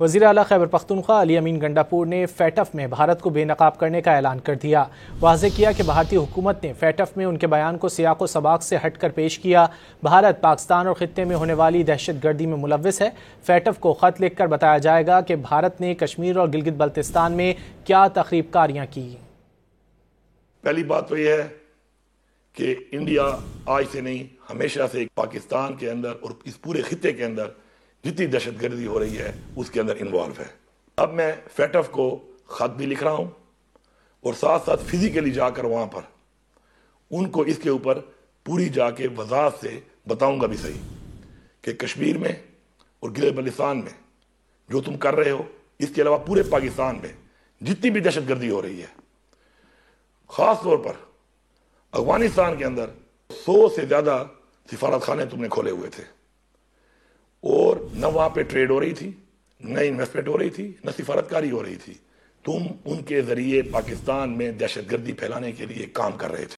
وزیر اعلیٰ خیبر پختونخوا علی امین گنڈاپور نے فیٹف میں بھارت کو بے نقاب کرنے کا اعلان کر دیا۔ واضح کیا کہ بھارتی حکومت نے فیٹف میں ان کے بیان کو سیاق و سباق سے ہٹ کر پیش کیا۔ بھارت پاکستان اور خطے میں ہونے والی دہشت گردی میں ملوث ہے۔ فیٹف کو خط لکھ کر بتایا جائے گا کہ بھارت نے کشمیر اور گلگت بلتستان میں کیا تخریب کاریاں کی۔ پہلی بات تو یہ ہے کہ انڈیا آج سے نہیں ہمیشہ سے پاکستان کے اندر اور اس پورے خطے کے اندر جتنی دہشت گردی ہو رہی ہے اس کے اندر انوالو ہے۔ اب میں فیٹف کو خط بھی لکھ رہا ہوں اور ساتھ ساتھ فزیکلی جا کر وہاں پر ان کو اس کے اوپر پوری جا کے وضاحت سے بتاؤں گا بھی صحیح کہ کشمیر میں اور گلگت بلتستان میں جو تم کر رہے ہو، اس کے علاوہ پورے پاکستان میں جتنی بھی دہشت گردی ہو رہی ہے، خاص طور پر افغانستان کے اندر 100 سے زیادہ سفارت خانے تم نے کھولے ہوئے تھے اور نہ وہاں پہ ٹریڈ ہو رہی تھی، نہ انویسٹمنٹ ہو رہی تھی، نہ سفارتکاری ہو رہی تھی۔ تم ان کے ذریعے پاکستان میں دہشت گردی پھیلانے کے لیے کام کر رہے تھے۔